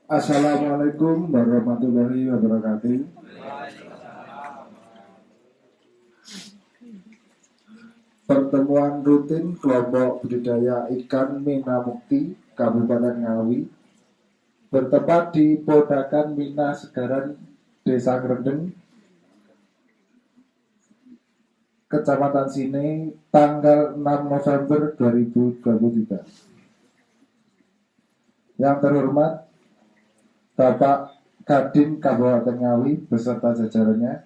Assalamualaikum warahmatullahi wabarakatuh. Pertemuan rutin kelompok budidaya ikan Mina Mukti Kabupaten Ngawi bertempat di Podakan Mina Segaran Desa Grendeng, Kecamatan Sine, tanggal 6 November 2023. Yang terhormat Bapak Kadin Kabupaten Ngawi beserta jajarannya.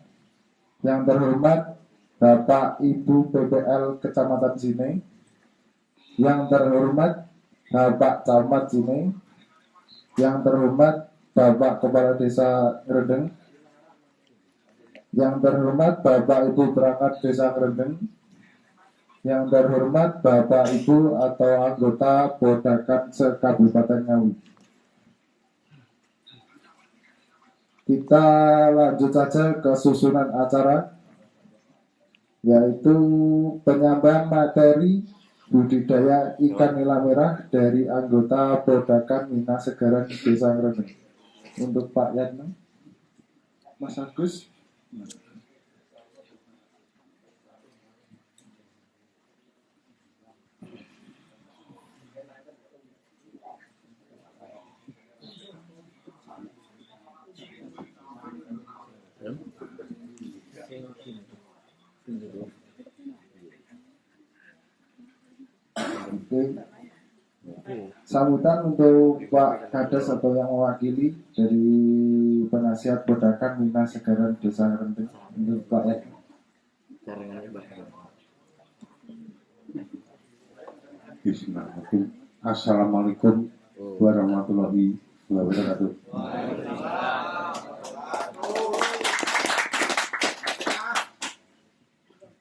Yang terhormat Bapak Ibu PPL Kecamatan Sine. Yang terhormat Bapak Camat Sine. Yang terhormat Bapak Kepala Desa Grendeng. Yang terhormat Bapak Ibu Perangkat Desa Grendeng. Yang terhormat Bapak Ibu atau anggota Podakan se-Kabupaten Ngawi. Kita lanjut saja ke susunan acara, yaitu penyampaian materi budidaya ikan nila merah dari anggota Podakan Mina Segaran Desa Grendeng. Untuk Pak Yatno, Mas Agus. Sambutan untuk Pak Kades atau yang mewakili dari penasihat Podakan Mina Segaran Desa Grendeng. Untuk Pak Yatno. Bismillahirrahmanirrahim. Assalamualaikum warahmatullahi wabarakatuh.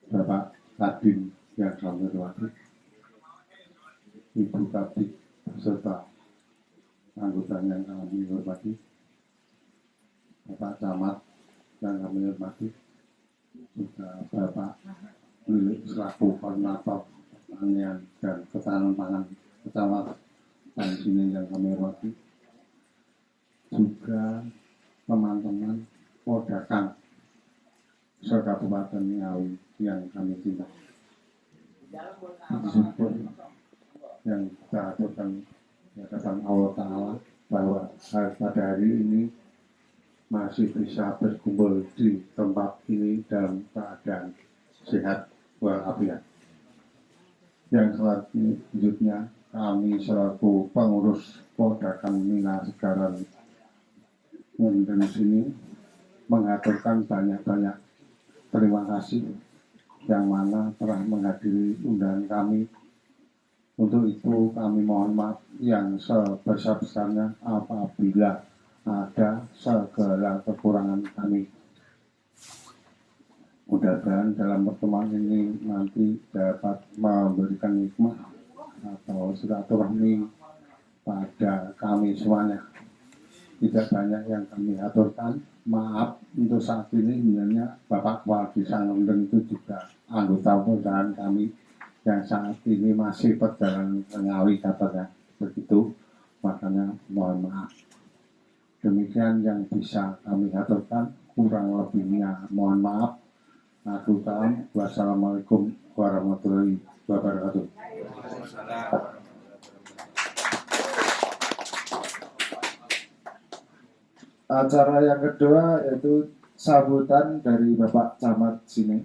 Bapak Kadin yang kami hormati, Ibu Kadin beserta anggotanya yang kami hormati, Bapak Camat yang kami hormati, juga Bapak Lilik selaku koordinator pertanian dan ketahanan pangan Kecamatan Sine yang kami hormati, juga teman-teman Podakan se-Kabupaten Ngawi yang kami cintai. Bersyukur yang kita aturkan di hadapan Allah Ta'ala bahwa pada hari ini masih bisa berkumpul di tempat ini dalam keadaan sehat walafiat. Yang selanjutnya kami selaku pengurus Podakan Mina Segaran Grendeng sini mengaturkan banyak-banyak terima kasih yang mana telah menghadiri undangan kami. Untuk itu kami mohon maaf yang sebesar-besarnya apabila ada segala kekurangan kami. Mudah-mudahan dalam pertemuan ini nanti dapat memberikan hikmah atau silaturahmi pada kami semuanya. Tidak banyak yang kami aturkan. Maaf untuk saat ini, sebenarnya Bapak Kepala Desa Grendeng itu juga anggota perusahaan kami yang saat ini masih perjalanan ke Ngawi katanya. Begitu, makanya mohon maaf. Demikian yang bisa kami aturkan, kurang lebihnya mohon maaf. Aku salam. Wassalamualaikum warahmatullahi wabarakatuh. Acara yang kedua yaitu sambutan dari Bapak Camat Sine.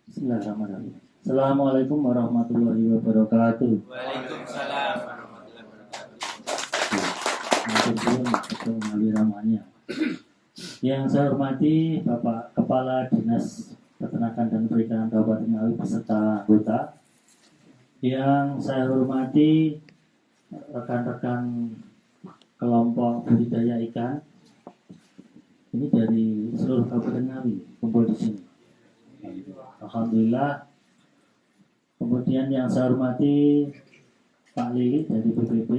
Bismillahirrahmanirrahim. Assalamualaikum warahmatullahi wabarakatuh. Waalaikumsalam warahmatullahi wabarakatuh. Yang saya hormati Bapak Kepala Dinas Peternakan dan Perikanan Kabupaten Ngawi beserta anggota. Yang saya hormati rekan-rekan kelompok budidaya ikan. Ini dari seluruh Kabupaten Ngawi kumpul di sini. Alhamdulillah. Kemudian yang saya hormati Pak Lili dari BPP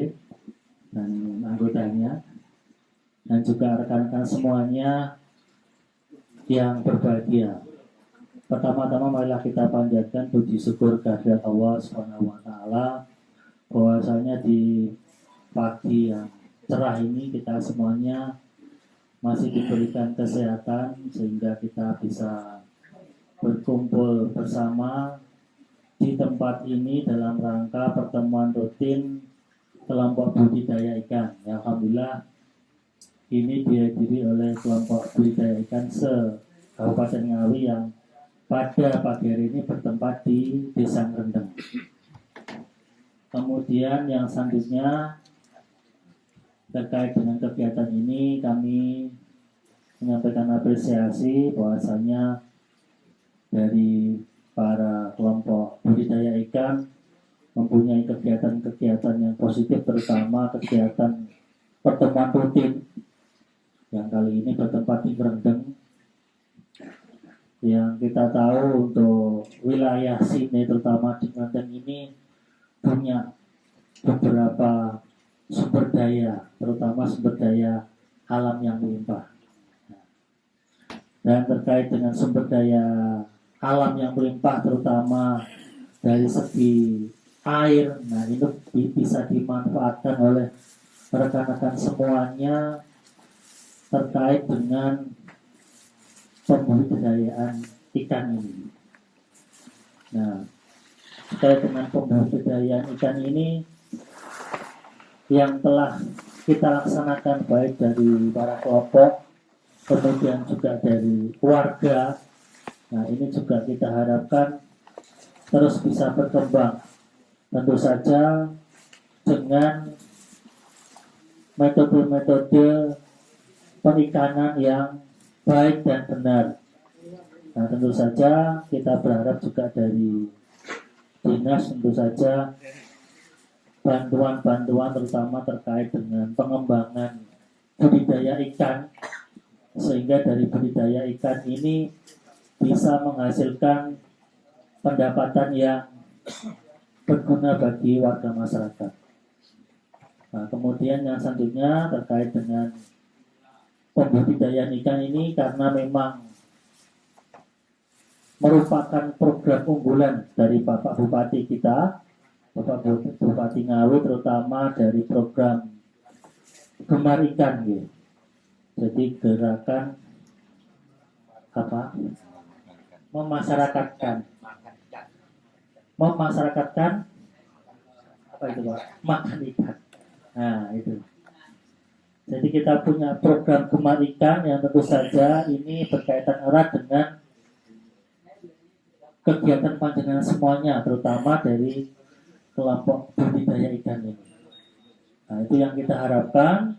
dan anggotanya, dan juga rekan-rekan semuanya yang berbahagia. Pertama-tama marilah kita panjatkan puji syukur kehadirat Allah Subhanahu wa taala bahwasanya di pagi yang cerah ini kita semuanya masih diberikan kesehatan sehingga kita bisa berkumpul bersama di tempat ini dalam rangka pertemuan rutin kelompok budidaya ikan. Ya, alhamdulillah ini dihadiri oleh kelompok budidaya ikan se-Kabupaten Ngawi yang pada pagi hari ini bertempat di Desa Ngrendeng. Kemudian yang selanjutnya terkait dengan kegiatan ini kami menyampaikan apresiasi bahwasanya dari para kelompok budidaya ikan mempunyai kegiatan-kegiatan yang positif, terutama kegiatan pertemuan rutin yang kali ini bertempat di Ngrendeng. Yang kita tahu untuk wilayah sini terutama di Ngrendeng ini punya beberapa sumber daya, terutama sumber daya alam yang melimpah. Dan terkait dengan sumber daya alam yang melimpah terutama dari segi air, nah itu bisa dimanfaatkan oleh rekan-rekan semuanya terkait dengan pembudidayaan ikan ini. Nah, terkait dengan pembudidayaan ikan ini yang telah kita laksanakan baik dari para kelompok, kemudian juga dari warga. Nah, ini juga kita harapkan terus bisa berkembang. Tentu saja dengan metode-metode perikanan yang baik dan benar. Nah, tentu saja kita berharap juga dari dinas tentu saja bantuan-bantuan terutama terkait dengan pengembangan budidaya ikan, sehingga dari budidaya ikan ini bisa menghasilkan pendapatan yang berguna bagi warga masyarakat. Nah, kemudian yang selanjutnya terkait dengan pembudidayaan ikan ini karena memang merupakan program unggulan dari Bapak Bupati kita, Bapak Bupati Ngawi, terutama dari program Gemar Ikan, gitu. Jadi gerakan apa? Memasyarakatkan apa itu Pak? Makan ikan. Nah itu. Jadi kita punya program Gemar Ikan yang tentu saja ini berkaitan erat dengan kegiatan panjenengan semuanya, terutama dari kelompok budidaya ikan ini. Nah itu yang kita harapkan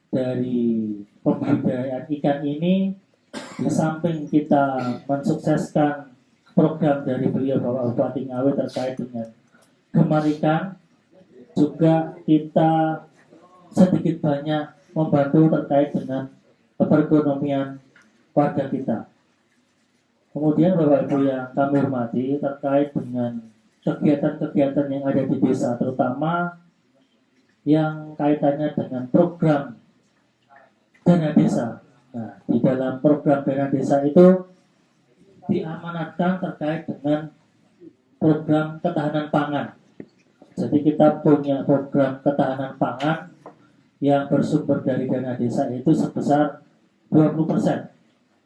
dari pembudidayaan ikan ini. Di samping kita mensukseskan program dari beliau Bapak Bupati Ngawi terkait dengan Gemar Ikan, juga kita sedikit banyak membantu terkait dengan perekonomian warga kita. Kemudian Bapak Ibu yang kami hormati, terkait dengan kegiatan-kegiatan yang ada di desa, terutama yang kaitannya dengan program dana desa. Nah, di dalam program dana desa itu diamanatkan terkait dengan program ketahanan pangan. Jadi kita punya program ketahanan pangan yang bersumber dari dana desa itu sebesar 20%.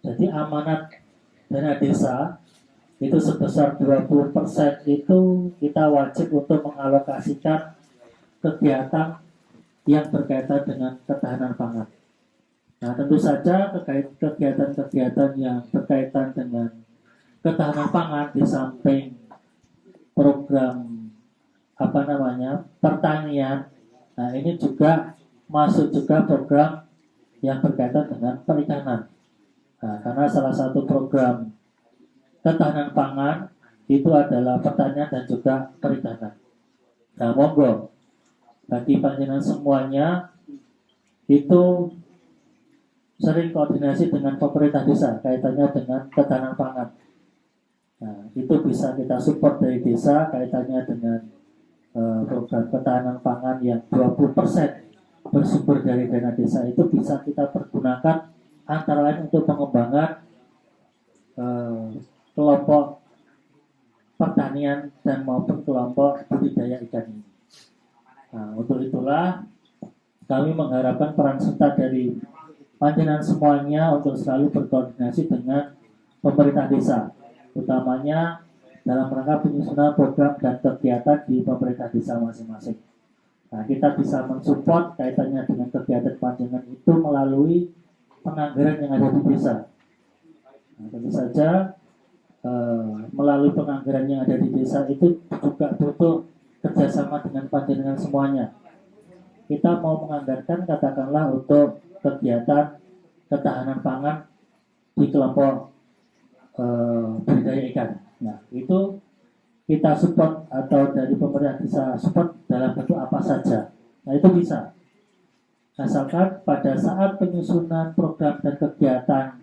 Jadi amanat dana desa itu sebesar 20% itu kita wajib untuk mengalokasikan kegiatan yang berkaitan dengan ketahanan pangan. Nah, tentu saja terkait kegiatan-kegiatan yang berkaitan dengan ketahanan pangan di samping program pertanian. Nah, ini juga masuk juga program yang berkaitan dengan perikanan. Nah, karena salah satu program ketahanan pangan itu adalah pertanian dan juga perikanan. Nah, monggo bagi panjenengan semuanya itu sering koordinasi dengan pemerintah desa kaitannya dengan ketahanan pangan. Nah, itu bisa kita support dari desa kaitannya dengan program ketahanan pangan yang 20% bersumber dari dana desa itu bisa kita pergunakan antara lain untuk pengembangan kelompok pertanian dan maupun kelompok budidaya ikan ini. Nah, untuk itulah kami mengharapkan peran serta dari panjenengan semuanya untuk selalu berkoordinasi dengan pemerintah desa, utamanya dalam rangka penyusunan program dan kegiatan di pemerintah desa masing-masing. Nah, kita bisa mensupport kaitannya dengan kegiatan panjenengan itu melalui penganggaran yang ada di desa. Nah, tentu saja melalui penganggaran yang ada di desa itu juga butuh kerjasama dengan panjenengan semuanya. Kita mau menganggarkan katakanlah untuk kegiatan ketahanan pangan di kelompok budidaya ikan. Nah, itu kita support atau dari pemerintah bisa support dalam bentuk apa saja. Nah, itu bisa. Asalkan pada saat penyusunan program dan kegiatan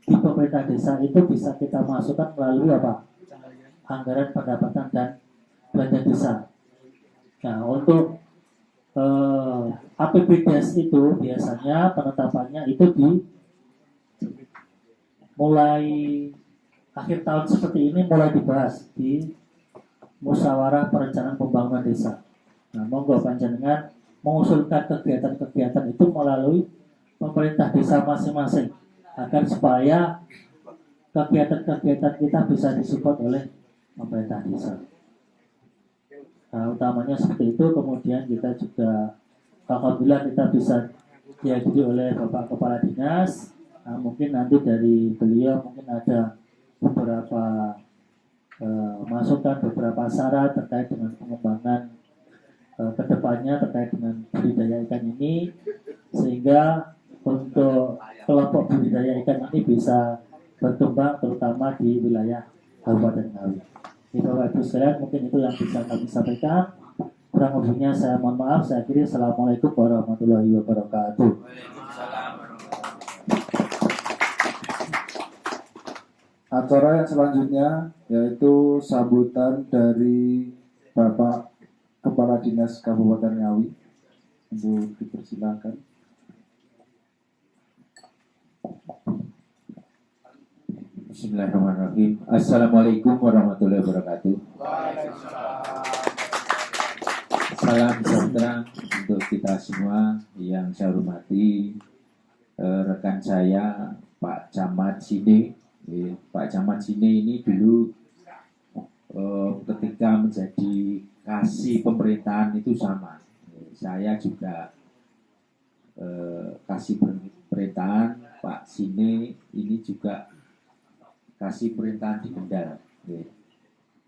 di pemerintah desa itu bisa kita masukkan melalui apa? Anggaran pendapatan dan belanja desa. Nah, untuk APBDes itu biasanya penetapannya itu di mulai akhir tahun seperti ini mulai dibahas di musyawarah perencanaan pembangunan desa. Nah, monggo panjenengan mengusulkan kegiatan-kegiatan itu melalui pemerintah desa masing-masing agar supaya kegiatan-kegiatan kita bisa disupport oleh pemerintah desa. Nah, utamanya seperti itu. Kemudian kita juga alhamdulillah kita bisa dihadiri oleh Bapak Kepala Dinas. Nah, mungkin nanti dari beliau mungkin ada beberapa masukan, beberapa saran terkait dengan pengembangan kedepannya terkait dengan budidaya ikan ini, sehingga untuk kelompok budidaya ikan ini bisa berkembang terutama di wilayah Kabupaten Ngawi. Bapak Ibu sekalian, mungkin itu yang bisa kami sampaikan. Kurang lebihnya saya mohon maaf. Saya akhiri. Assalamualaikum warahmatullahi wabarakatuh. Acara yang selanjutnya yaitu sambutan dari Bapak Kepala Dinas Kabupaten Ngawi. Untuk dipersilakan. Bismillahirrahmanirrahim. Assalamualaikum warahmatullahi wabarakatuh. Salam sejahtera untuk kita semua. Yang saya hormati rekan saya Pak Camat Sine. Pak Camat Sine ini dulu ketika menjadi kasih pemerintahan itu sama. Saya juga kasih pemerintahan. Pak Sine ini juga kasih pemerintahan di Kendal.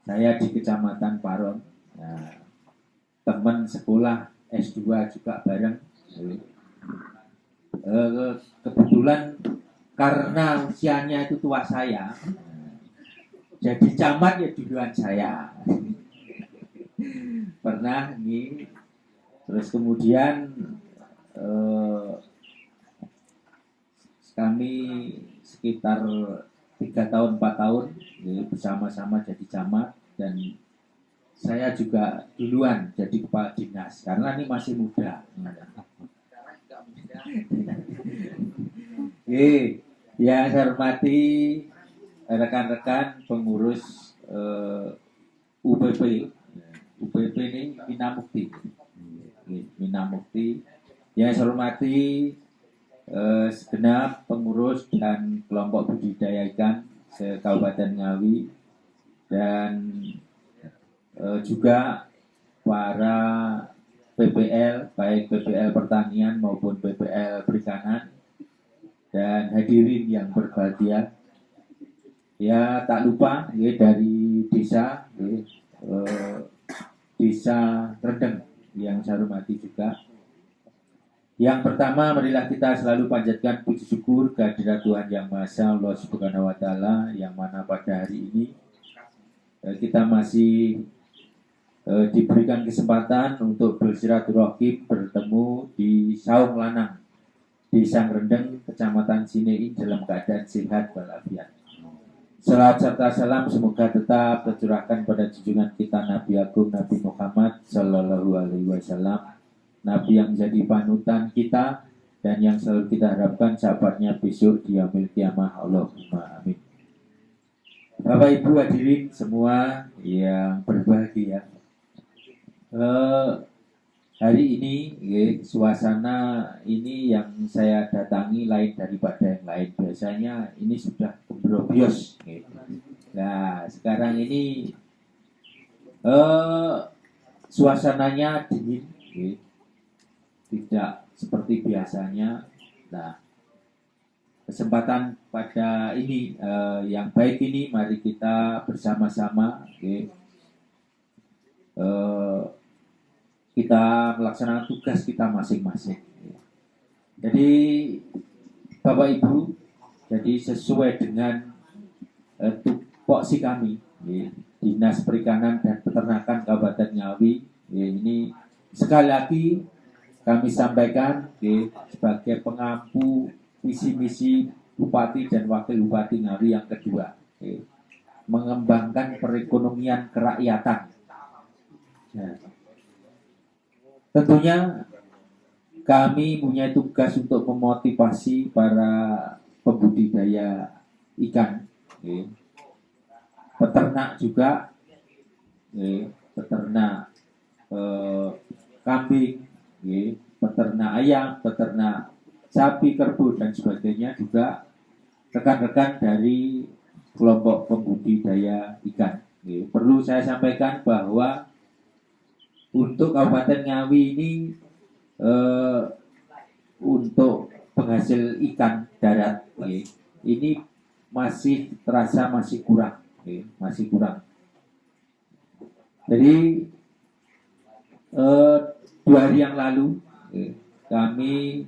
Saya di Kecamatan Paron. Nah, teman sekolah S2 juga bareng. Kebetulan karena usianya itu tua saya, jadi camat ya duluan saya. Pernah ini, terus kemudian kami sekitar 3 tahun 4 tahun bersama-sama jadi camat, dan saya juga duluan jadi kepala dinas karena ini masih muda. Yang saya hormati rekan-rekan pengurus UPP. UPP ini Minamukti. Minamukti. Yang saya hormati segenap pengurus dan kelompok budidaya ikan se-Kabupaten Ngawi, dan juga para PPL, baik PPL pertanian maupun PPL perikanan, dan hadirin yang berbahagia. Ya, tak lupa ya, dari desa Desa Rendeng yang saya hormati juga. Yang pertama, marilah kita selalu panjatkan puji syukur kehadirat Tuhan Yang Maha Esa, Allah Subhanahu wa Ta'ala, yang mana pada hari ini kita masih diberikan kesempatan untuk bersilaturahim, bertemu di Saung Lanang, Desa Rendeng, Kecamatan Sinei, dalam keadaan sehat walafiat. Salawat serta salam semoga tetap tercurahkan pada junjungan kita Nabi Agung Nabi Muhammad Sallallahu Alaihi Wasallam, Nabi yang menjadi panutan kita dan yang selalu kita harapkan sahabatnya besok di yaumil kiamah. Allahumma amin. Bapak Ibu hadirin semua yang berbahagia, hari ini suasana ini yang saya datangi lain daripada yang lain. Biasanya ini sudah gembrobios. Nah sekarang ini suasananya dingin, tidak seperti biasanya. Nah kesempatan pada ini yang baik ini, mari kita bersama-sama kita melaksanakan tugas kita masing-masing. Jadi Bapak Ibu, jadi sesuai dengan tupoksi kami, Dinas Perikanan dan Peternakan Kabupaten Ngawi, ini sekali lagi kami sampaikan sebagai pengampu visi misi Bupati dan Wakil Bupati Ngawi yang kedua, mengembangkan perekonomian kerakyatan. Nah, tentunya kami punya tugas untuk memotivasi para pembudidaya ikan, peternak juga, peternak kambing, peternak ayam, peternak sapi, kerbau dan sebagainya, juga rekan-rekan dari kelompok pembudidaya ikan. Perlu saya sampaikan bahwa untuk Kabupaten Ngawi ini untuk penghasil ikan darat ini masih terasa masih kurang, masih kurang. Jadi 2 hari yang lalu kami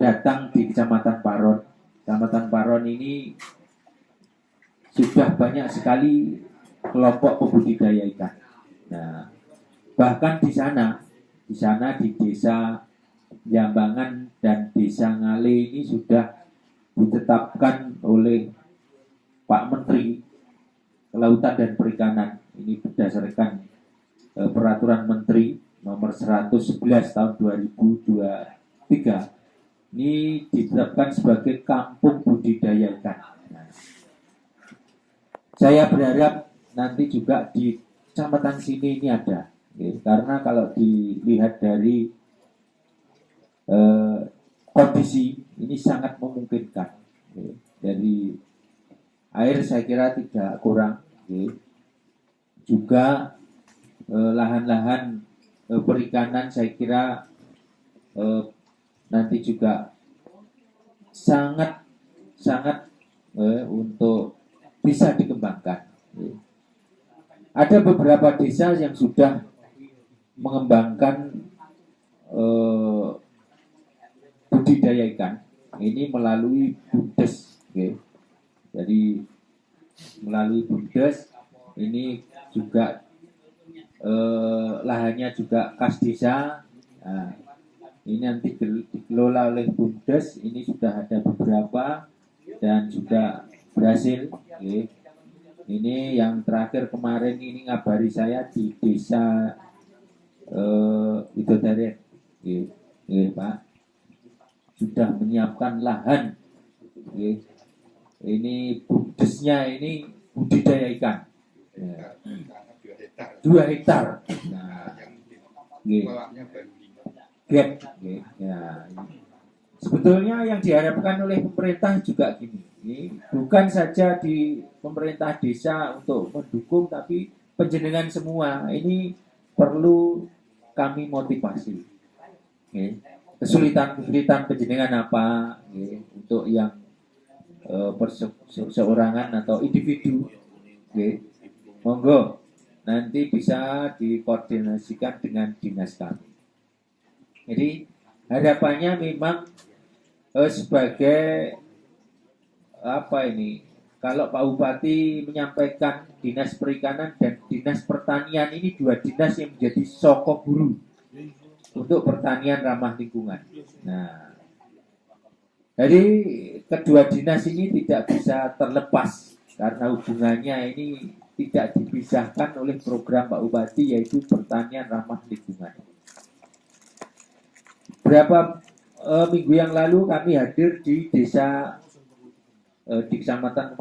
datang di Kecamatan Paron. Kecamatan Paron ini sudah banyak sekali kelompok pembudidaya ikan. Nah, bahkan di sana di Desa Jambangan dan Desa Ngale ini sudah ditetapkan oleh Pak Menteri Kelautan dan Perikanan. Ini berdasarkan Peraturan Menteri Nomor 111 tahun 2023. Ini ditetapkan sebagai kampung budidaya ikan. Nah, saya berharap nanti juga di kecamatan sini ini ada, karena kalau dilihat dari kondisi ini sangat memungkinkan. Dari air saya kira tidak kurang, juga lahan-lahan perikanan saya kira nanti juga sangat untuk bisa dikembangkan. Ada beberapa desa yang sudah mengembangkan budidaya ikan ini melalui BUMDes. Jadi melalui BUMDes ini juga lahannya juga kas desa. Nah, ini nanti dikelola oleh BUMDes. Ini sudah ada beberapa dan sudah berhasil. Ini yang terakhir kemarin ini ngabari saya di Desa Widodaren, Pak, sudah menyiapkan lahan. Ini BUMDesnya ini budidaya ikan. 2 hektar. Nah, ya. Sebetulnya yang diharapkan oleh pemerintah juga gini, bukan saja di pemerintah desa untuk mendukung, tapi penjenengan semua ini perlu kami motivasi. Kesulitan penjenengan apa untuk yang perseorangan atau individu, monggo nanti bisa dikoordinasikan dengan dinas kami. Jadi harapannya memang sebagai apa ini, kalau Pak Bupati menyampaikan Dinas Perikanan dan Dinas Pertanian ini 2 dinas yang menjadi sokok guru untuk pertanian ramah lingkungan. Nah, Jadi kedua dinas ini tidak bisa terlepas karena hubungannya ini tidak dipisahkan oleh program Pak Bupati, yaitu pertanian ramah lingkungan. Berapa minggu yang lalu kami hadir di desa di Kecamatan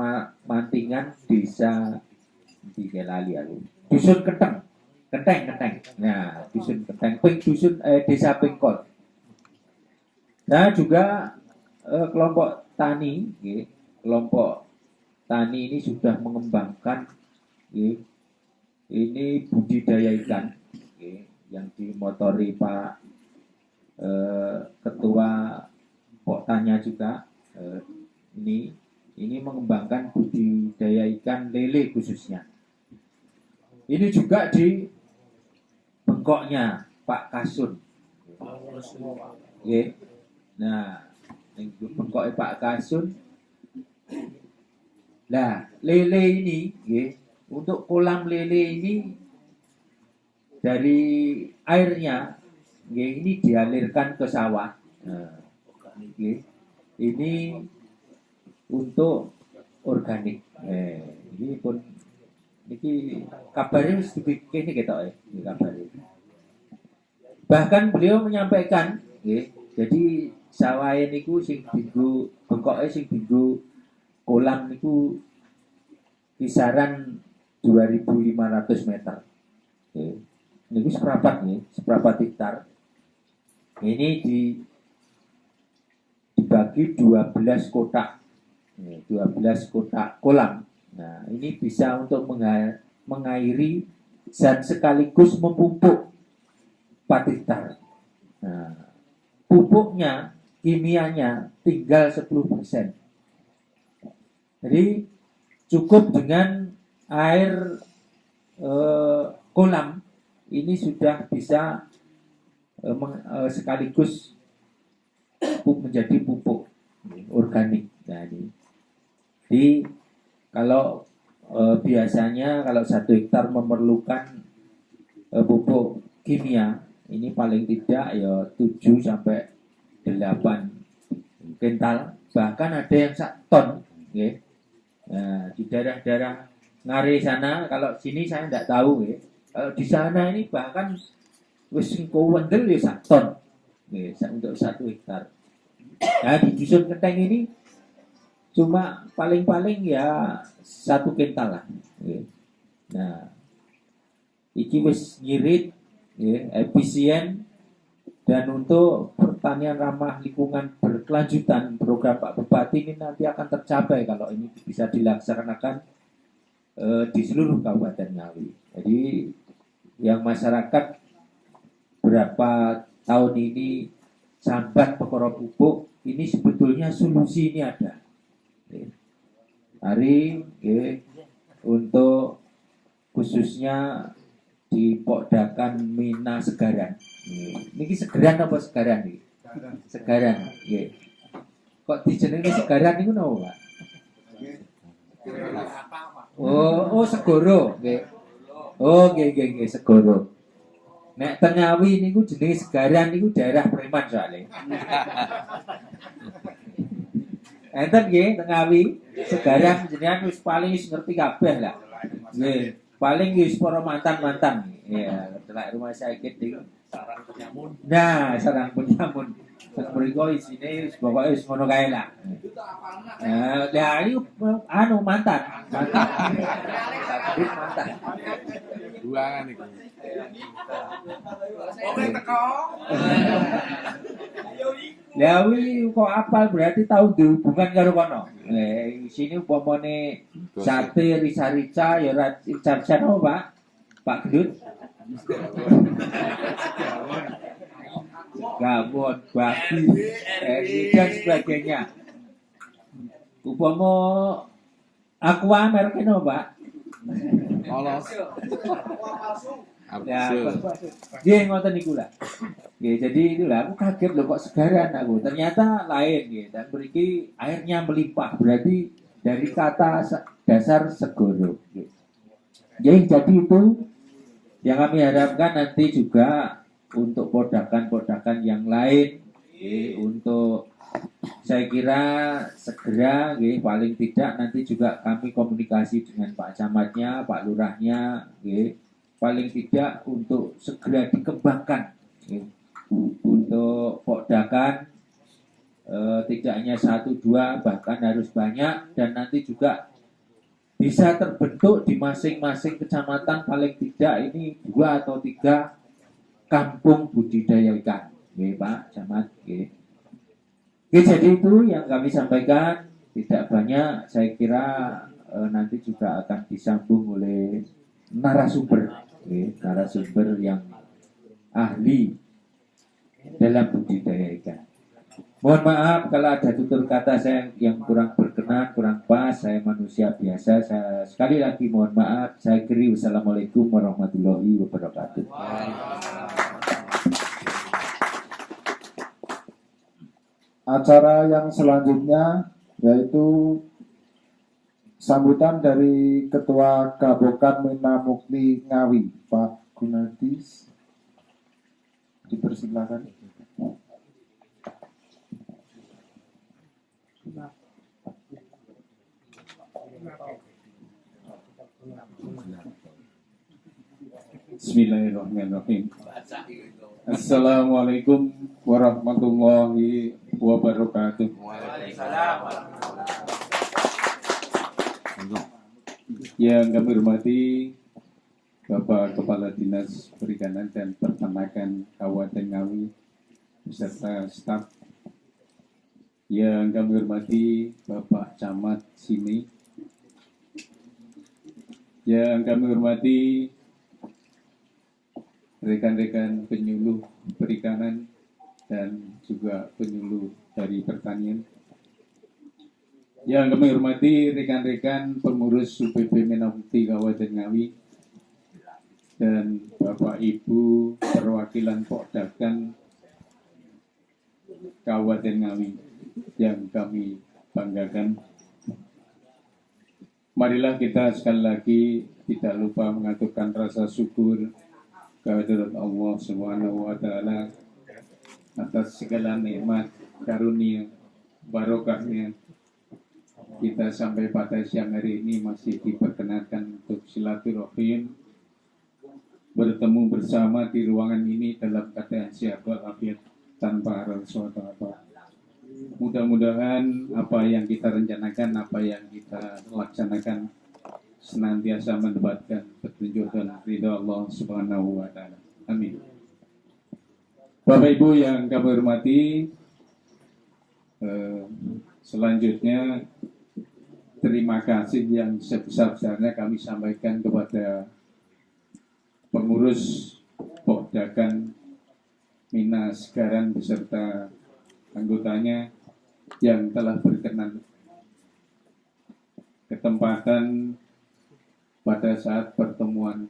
Mantingan, desa di Kelali, Dusun Kenteng. Nah, Dusun Kenteng, desa Pengkol. Nah, juga kelompok tani ini sudah mengembangkan ini budidaya ikan yang dimotori Pak Ketua Poktanya juga ini mengembangkan budidaya ikan lele khususnya. Ini juga di bengkoknya Pak Kasun. Nah, bengkoknya Pak Kasun. Nah, lele ini, untuk kolam lele ini dari airnya, ini dialirkan ke sawah. Nah, ini untuk organik. Ini pun ini kabarnya sedikit ini kita ini kabarnya. Bahkan beliau menyampaikan, jadi sawah niku sing dinggo bengkoke sing dinggo kolam niku kisaran 2.500 meter. Ini seprapat hektar. Ini dibagi 12 kotak. 12 kotak kolam. Nah, ini bisa untuk mengairi dan sekaligus memupuk 4 hektar. Nah, pupuknya, kimianya tinggal 10%. Jadi cukup dengan air kolam ini sudah bisa sekaligus menjadi pupuk organik. Nah, ini. Jadi kalau biasanya kalau 1 hektar memerlukan pupuk kimia, ini paling tidak ya 7 sampai 8 kental, bahkan ada yang 1 ton. Nah, di daerah-daerah Ngare sana, kalau sini saya tidak tahu. Kalau di sana ini bahkan wis wendel ya 1 ton untuk 1 hektar. Nah, di Dusun Kenteng ini cuma paling-paling ya 1 kental lah. Nah, iki wis ngirit, efisien, dan untuk pertanian ramah lingkungan berkelanjutan program Pak Bupati ini nanti akan tercapai kalau ini bisa dilaksanakan di seluruh Kabupaten Ngawi. Jadi yang masyarakat berapa tahun ini sambat perkara pupuk, ini sebetulnya solusi ini ada. Hari untuk khususnya di Pokdakan Mina Segaran. Niki Segaran apa Segaran nih? Segaran. Kok dijenengi Segaran niku napa, Pak? Oh, Segoro, nggih. Oh, nggih, Segoro. Nek teng Ngawi niku jenenge Segaran niku daerah Preman soalnya. Enten nggih teng Ngawi, Segaran jenengan wis paling ngerti kabeh lah. Nggih. Paling wis para mantan-mantan. Ya, telak rumah sakit iki. Nah, sarang penyamun. Mriko isine pokoke wis ngono kae lah. Nah, iki mantan. Mantan. Buangan iki. Lawi kok apal berarti tahu dihubungan karo kono. Sini upamane sate rica-rica ya rica-rica apa, Pak? Pak Gendut. Gabon, babi, dan sebagainya. Upama aqua mereknya apa, Pak? Polos. Ya, nggih ngoten niku lah. Nggih, jadi itulah aku kaget loh kok Segaran aku. Ternyata lain nggih. Dan mriki airnya melimpah. Berarti dari kata dasar Segoro. Jadi itu yang kami harapkan nanti juga untuk podakan-podakan yang lain, untuk saya kira segera, nggih, paling tidak nanti juga kami komunikasi dengan Pak Camatnya, Pak Lurahnya, nggih, paling tidak untuk segera dikembangkan, nggih, untuk Pokdakan, tidak hanya 1-2, bahkan harus banyak, dan nanti juga bisa terbentuk di masing-masing kecamatan paling tidak ini 2 atau 3 kampung budidaya ikan, nggih, Pak Camat, nggih. Oke, jadi itu yang kami sampaikan, tidak banyak, saya kira nanti juga akan disambung oleh narasumber, narasumber yang ahli dalam budidaya ikan. Mohon maaf kalau ada tutur kata saya yang kurang berkenan, kurang pas, saya manusia biasa. Saya sekali lagi mohon maaf. Saya kiri, wassalamualaikum warahmatullahi wabarakatuh. Acara yang selanjutnya yaitu sambutan dari Ketua Gabokan Mina Mukti Ngawi, Pak Gunadis. Dipersilakan. Bismillahirrahmanirrahim. Assalamualaikum warahmatullahi wabarakatuh. Yang kami hormati Bapak Kepala Dinas Perikanan dan Peternakan Kabupaten Ngawi beserta staf. Yang kami hormati Bapak Camat sini. Yang kami hormati rekan-rekan penyuluh perikanan dan juga penyuluh dari pertanian. Yang kami hormati rekan-rekan pengurus UPP Mina Mukti Kabupaten Ngawi dan Bapak Ibu perwakilan Pokdakan Kabupaten Ngawi yang kami banggakan. Marilah kita sekali lagi tidak lupa mengaturkan rasa syukur kehadirat Allah Subhanahu wa taala atas segala nikmat, karunia, barokahnya. Kita sampai pada siang hari ini masih diperkenankan untuk silaturahim, bertemu bersama di ruangan ini dalam keadaan sehat walafiat tanpa rasa apa-apa. Mudah-mudahan apa yang kita rencanakan, apa yang kita laksanakan senantiasa mendapatkan petunjuk dan ridha Allah Subhanahu wa taala. Amin. Bapak Ibu yang kami hormati, selanjutnya terima kasih yang sebesar-besarnya kami sampaikan kepada pengurus Pokdakan Mina Segaran beserta anggotanya yang telah berkenan ketempatan pada saat pertemuan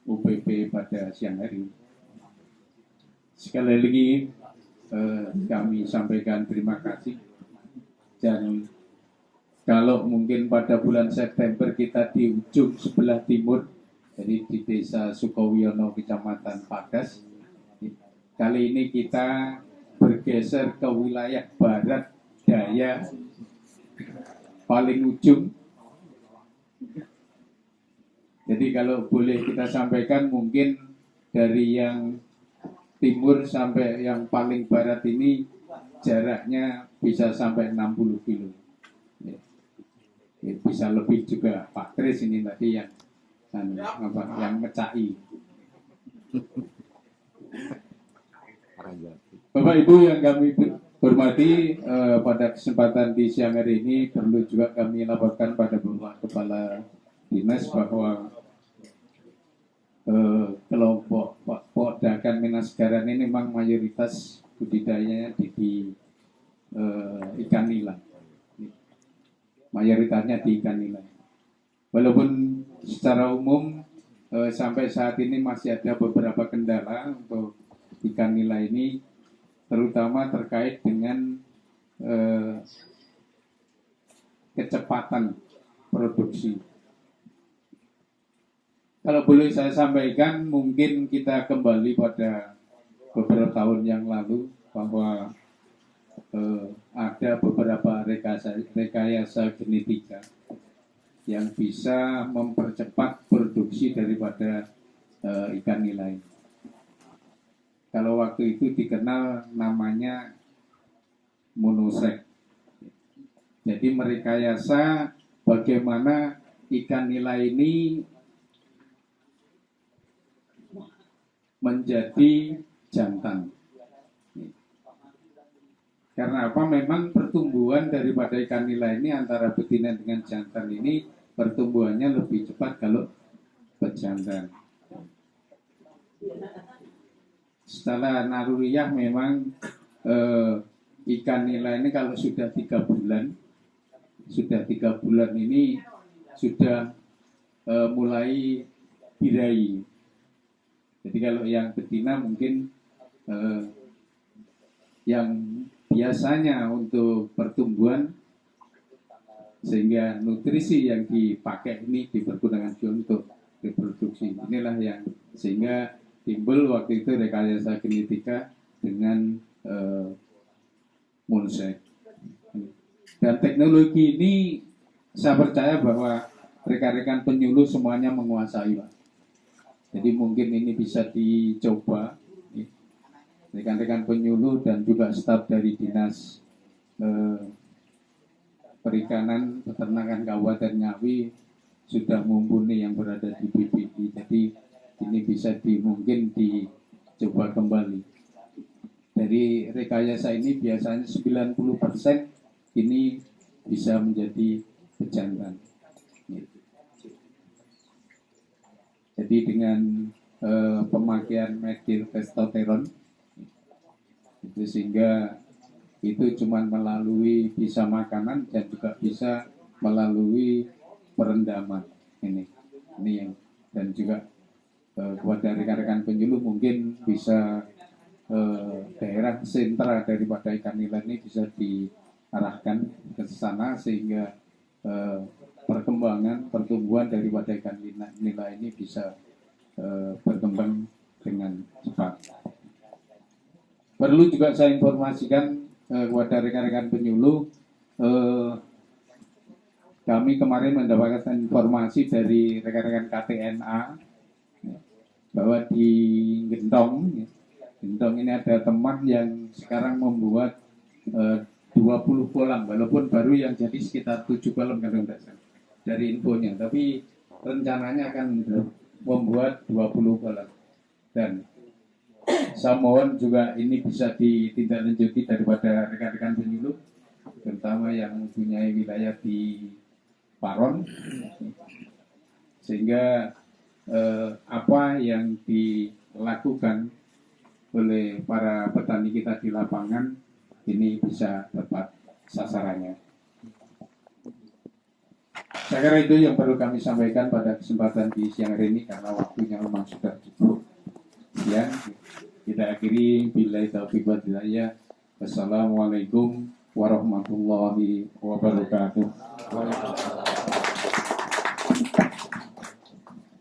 UPP pada siang hari. Sekali lagi kami sampaikan terima kasih, dan kalau mungkin pada bulan September kita di ujung sebelah timur, jadi di desa Sukowiono Kecamatan Padas, kali ini kita bergeser ke wilayah barat daya paling ujung. Jadi kalau boleh kita sampaikan, mungkin dari yang timur sampai yang paling barat ini jaraknya bisa sampai 60 kilo. Ya, bisa lebih juga. Pak Kris ini tadi yang mecai. Bapak Ibu yang kami hormati, pada kesempatan di siang hari ini perlu juga kami laporkan pada Bapak Kepala Dinas bahwa kelompok Pokdakan Mina Segaran ini memang mayoritas budidayanya di ikan nila. Mayoritasnya di ikan nila. Walaupun secara umum sampai saat ini masih ada beberapa kendala untuk ikan nila ini, terutama terkait dengan kecepatan produksi. Kalau boleh saya sampaikan, mungkin kita kembali pada beberapa tahun yang lalu, bahwa ada beberapa rekayasa genetika yang bisa mempercepat produksi daripada ikan nila ini. Kalau waktu itu dikenal namanya monosek. Jadi merekayasa bagaimana ikan nila ini menjadi jantan. Karena apa? Memang pertumbuhan daripada ikan nila ini antara betina dengan jantan ini pertumbuhannya lebih cepat kalau pejantan. Setelah naluriah memang ikan nila ini kalau sudah 3 bulan, ini sudah mulai birahi. Jadi kalau yang betina mungkin yang biasanya untuk pertumbuhan, sehingga nutrisi yang dipakai ini dipergunakan untuk reproduksi. Inilah yang sehingga timbul waktu itu rekayasa genetika dengan monosek. Dan teknologi ini saya percaya bahwa rekan-rekan penyuluh semuanya menguasai, Pak. Jadi mungkin ini bisa dicoba rekan-rekan penyuluh dan juga staf dari dinas perikanan peternakan Kabupaten Ngawi sudah mumpuni yang berada di BPD. Jadi ini bisa mungkin dicoba kembali. Dari rekayasa ini biasanya 90% ini bisa menjadi pejantan. Jadi dengan pemakaian metil testosteron itu sehingga itu cuma melalui bisa makanan dan juga bisa melalui perendaman ini yang dan juga kepada rekan-rekan penyuluh mungkin bisa daerah sentra daripada ikan nila ini bisa diarahkan ke sana sehingga pertumbuhan daripada ikan nila ini bisa berkembang dengan cepat. Perlu juga saya informasikan kepada rekan-rekan penyuluh, kami kemarin mendapatkan informasi dari rekan-rekan KTNA bahwa di Gentong ini ada teman yang sekarang membuat 20 kolam, walaupun baru yang jadi sekitar 7 kolam dari infonya, tapi rencananya akan membuat 20 kolam. Dan saya mohon juga ini bisa ditindaklanjuti daripada rekan-rekan penyuluh, terutama yang mempunyai wilayah di Paron, sehingga apa yang dilakukan oleh para petani kita di lapangan ini bisa tepat sasarannya. Saya kira itu yang perlu kami sampaikan pada kesempatan di siang hari ini karena waktunya memang sudah cukup. Ya, kita akhiri billahi taufiq wal hidayah. Wassalamualaikum warahmatullahi wabarakatuh.